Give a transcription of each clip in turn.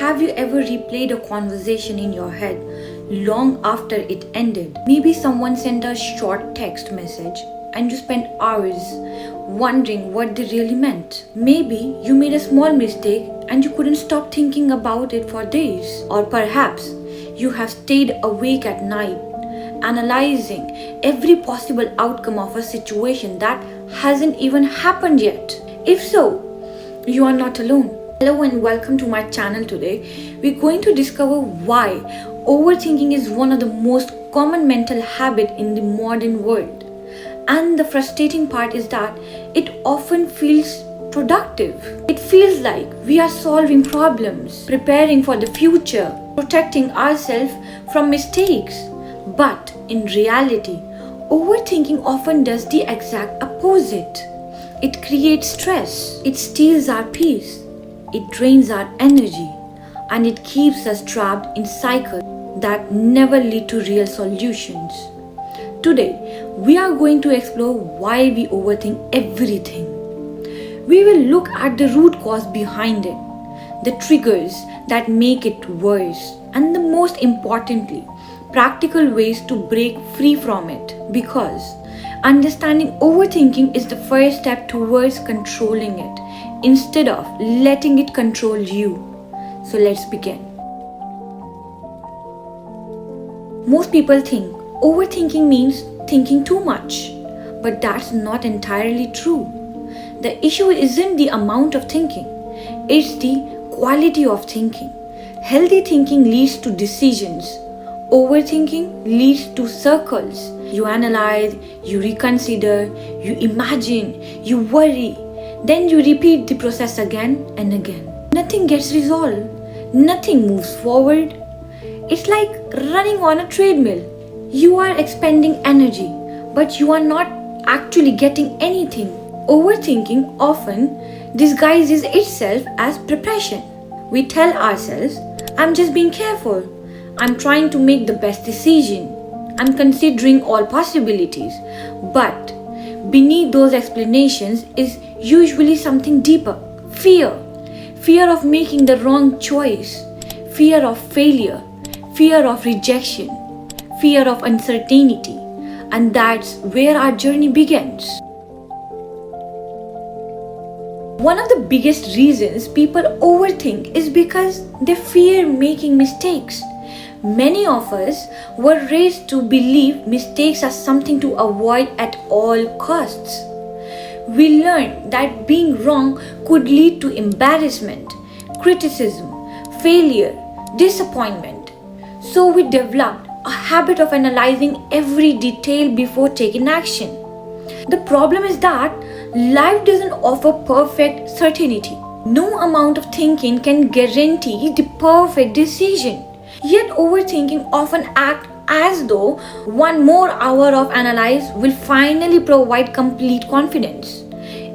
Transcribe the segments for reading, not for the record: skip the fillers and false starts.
Have you ever replayed a conversation in your head long after it ended? Maybe someone sent a short text message and you spent hours wondering what they really meant. Maybe you made a small mistake and you couldn't stop thinking about it for days. Or perhaps you have stayed awake at night analyzing every possible outcome of a situation that hasn't even happened yet. If so, you are not alone. Hello and welcome to my channel. Today we're going to discover why overthinking is one of the most common mental habits in the modern world. And the frustrating part is that it often feels productive. It feels like we are solving problems, preparing for the future, protecting ourselves from mistakes. But in reality, overthinking often does the exact opposite. It creates stress, it steals our peace, it drains our energy, and it keeps us trapped in cycles that never lead to real solutions. Today, we are going to explore why we overthink everything. We will look at the root cause behind it, the triggers that make it worse, and the most importantly, practical ways to break free from it. Because understanding overthinking is the first step towards controlling it instead of letting it control you. So let's begin. Most people think overthinking means thinking too much, but that's not entirely true. The issue isn't the amount of thinking, it's the quality of thinking. Healthy thinking leads to decisions. Overthinking leads to circles. You analyze, you reconsider, you imagine, you worry, then you repeat the process again and again. Nothing gets resolved, nothing moves forward. It's like running on a treadmill. You are expending energy, but you are not actually getting anything. Overthinking often disguises itself as preparation. We tell ourselves, I'm just being careful. I'm trying to make the best decision. I'm considering all possibilities. But beneath those explanations is usually something deeper. Fear. Fear of making the wrong choice. Fear of failure. Fear of rejection. Fear of uncertainty. And that's where our journey begins. One of the biggest reasons people overthink is because they fear making mistakes. Many of us were raised to believe mistakes are something to avoid at all costs. We learned that being wrong could lead to embarrassment, criticism, failure, disappointment. So we developed a habit of analyzing every detail before taking action. The problem is that life doesn't offer perfect certainty. No amount of thinking can guarantee the perfect decision. Yet overthinking often acts as though one more hour of analysis will finally provide complete confidence.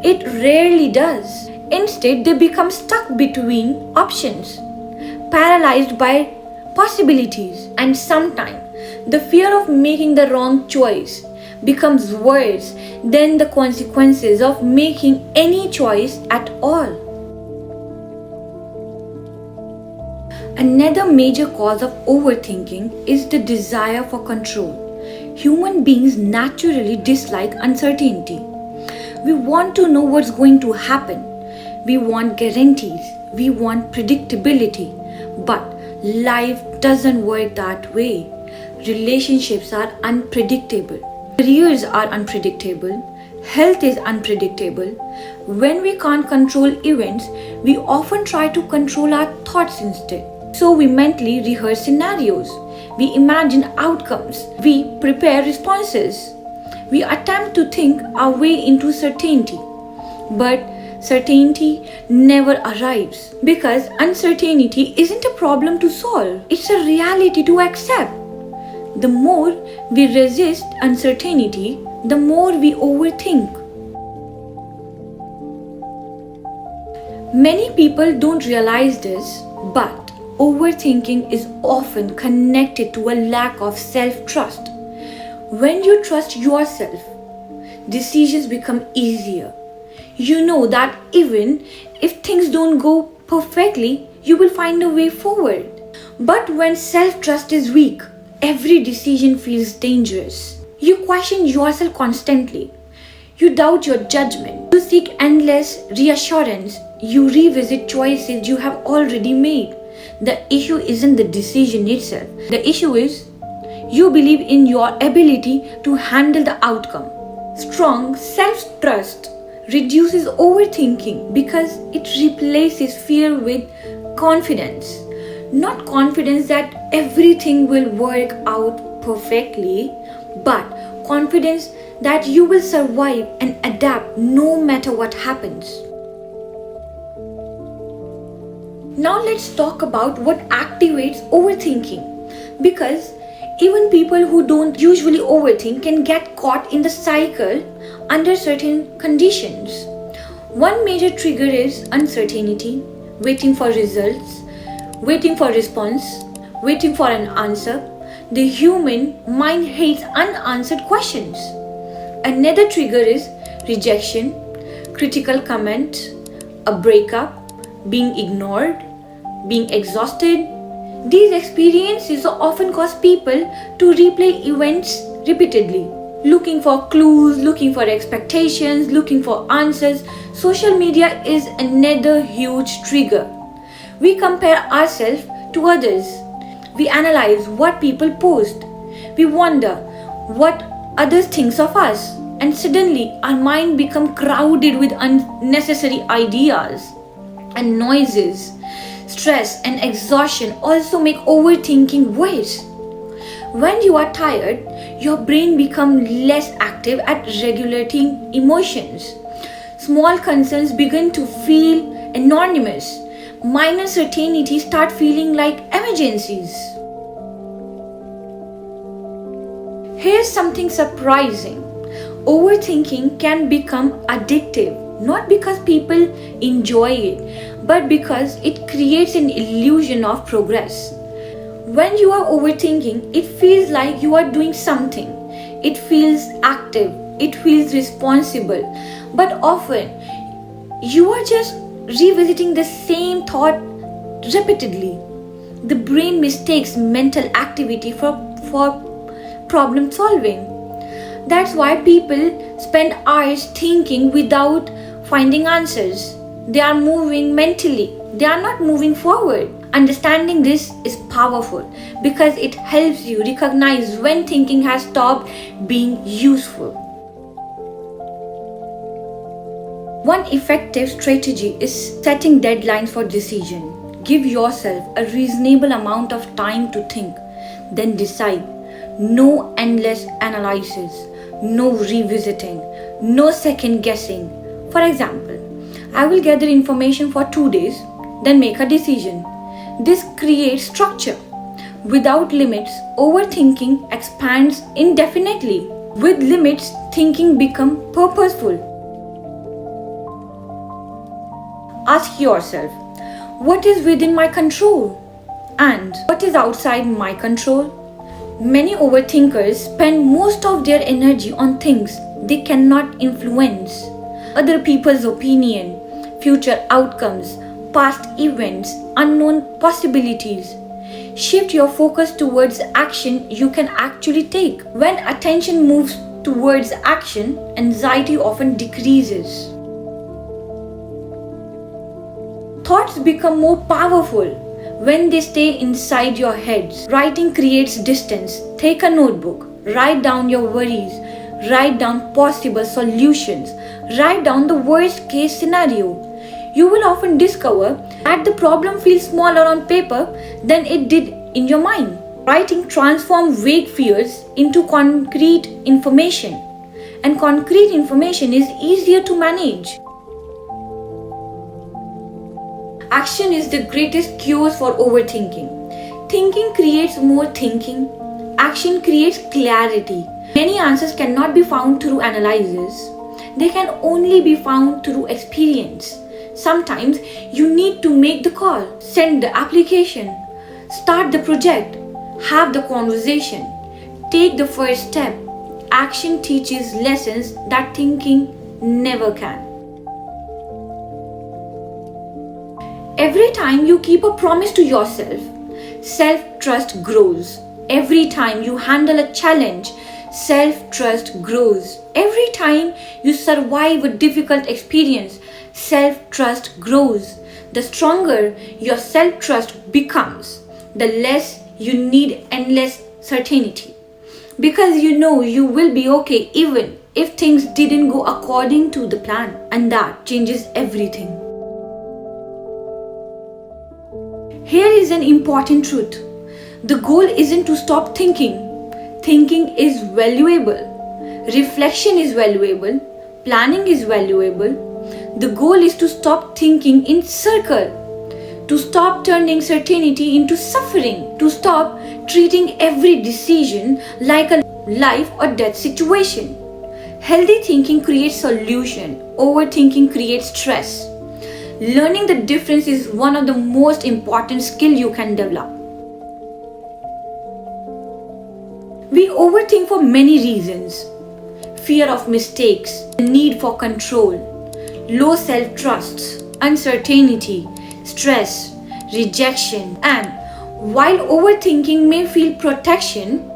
It rarely does. Instead, they become stuck between options, paralyzed by possibilities, and sometimes the fear of making the wrong choice becomes worse than the consequences of making any choice at all. Another major cause of overthinking is the desire for control. Human beings naturally dislike uncertainty. We want to know what's going to happen. We want guarantees. We want predictability. But life doesn't work that way. Relationships are unpredictable. Careers are unpredictable. Health is unpredictable. When we can't control events, we often try to control our thoughts instead. So we mentally rehearse scenarios. We imagine outcomes. We prepare responses. We attempt to think our way into certainty. But certainty never arrives because uncertainty isn't a problem to solve. It's a reality to accept. The more we resist uncertainty, the more we overthink. Many people don't realize this, but overthinking is often connected to a lack of self-trust. When you trust yourself, decisions become easier. You know that even if things don't go perfectly, you will find a way forward. But when self-trust is weak, every decision feels dangerous. You question yourself constantly. You doubt your judgment. You seek endless reassurance. You revisit choices you have already made. The issue isn't the decision itself. The issue is you believe in your ability to handle the outcome. Strong self-trust reduces overthinking because it replaces fear with confidence. Not confidence that everything will work out perfectly, but confidence that you will survive and adapt no matter what happens. Now let's talk about what activates overthinking, because even people who don't usually overthink can get caught in the cycle under certain conditions. One major trigger is uncertainty, waiting for results, waiting for response, waiting for an answer. The human mind hates unanswered questions. Another trigger is rejection, critical comment, a breakup, being ignored, being exhausted. These experiences often cause people to replay events repeatedly, looking for clues, looking for expectations, looking for answers. Social media is another huge trigger. We compare ourselves to others. We analyze what people post. We wonder what others think of us. And suddenly our mind becomes crowded with unnecessary ideas and noises. Stress and exhaustion also make overthinking worse. When you are tired, your brain becomes less active at regulating emotions. Small concerns begin to feel anonymous. Minor certainties start feeling like emergencies. Here's something surprising. Overthinking can become addictive, not because people enjoy it, but because it creates an illusion of progress. When you are overthinking, it feels like you are doing something. It feels active, it feels responsible, but often you are just revisiting the same thought repeatedly. The brain mistakes mental activity for problem solving. That's why people spend hours thinking without finding answers. They are moving mentally, they are not moving forward. Understanding this is powerful because it helps you recognize when thinking has stopped being useful. One effective strategy is setting deadlines for decision. Give yourself a reasonable amount of time to think, then decide. No endless analysis, no revisiting, no second guessing. For example, I will gather information for 2 days, then make a decision. This creates structure. Without limits, overthinking expands indefinitely. With limits, thinking becomes purposeful. Ask yourself, what is within my control? And what is outside my control? Many overthinkers spend most of their energy on things they cannot influence. Other people's opinion, future outcomes, past events, unknown possibilities. Shift your focus towards action you can actually take. When attention moves towards action, anxiety often decreases. Thoughts become more powerful when they stay inside your heads. Writing creates distance. Take a notebook. Write down your worries. Write down possible solutions. Write down the worst case scenario. You will often discover that the problem feels smaller on paper than it did in your mind. Writing transforms vague fears into concrete information. And concrete information is easier to manage. Action is the greatest cure for overthinking. Thinking creates more thinking. Action creates clarity. Many answers cannot be found through analysis. They can only be found through experience. Sometimes you need to make the call, send the application, start the project, have the conversation, take the first step. Action teaches lessons that thinking never can. Every time you keep a promise to yourself, self-trust grows. Every time you handle a challenge, self-trust grows. Every time you survive a difficult experience, self-trust grows. The stronger your self-trust becomes, the less you need endless certainty. Because you know you will be okay even if things didn't go according to the plan. And that changes everything. Here is an important truth. The goal isn't to stop thinking. Thinking is valuable. Reflection is valuable. Planning is valuable. The goal is to stop thinking in circle. To stop turning certainty into suffering. To stop treating every decision like a life or death situation. Healthy thinking creates solution. Overthinking creates stress. Learning the difference is one of the most important skills you can develop. We overthink for many reasons. Fear of mistakes, the need for control, low self-trust, uncertainty, stress, rejection, and while overthinking may feel protection,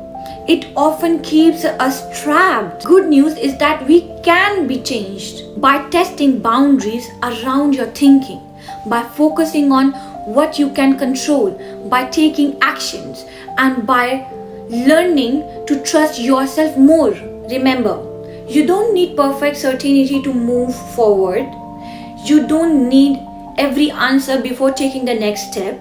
it often keeps us trapped. Good news is that we can be changed by testing boundaries around your thinking, by focusing on what you can control, by taking actions, and by learning to trust yourself more. Remember, you don't need perfect certainty to move forward. You don't need every answer before taking the next step.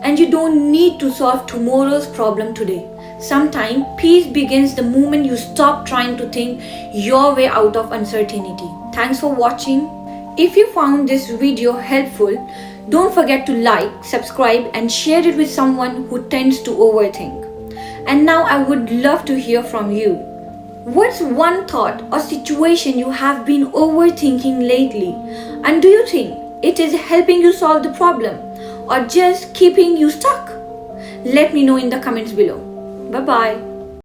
And you don't need to solve tomorrow's problem today. Sometimes peace begins the moment you stop trying to think your way out of uncertainty. Thanks for watching. If you found this video helpful, don't forget to like, subscribe, and share it with someone who tends to overthink. And now I would love to hear from you. What's one thought or situation you have been overthinking lately? And do you think it is helping you solve the problem or just keeping you stuck? Let me know in the comments below. Bye-bye.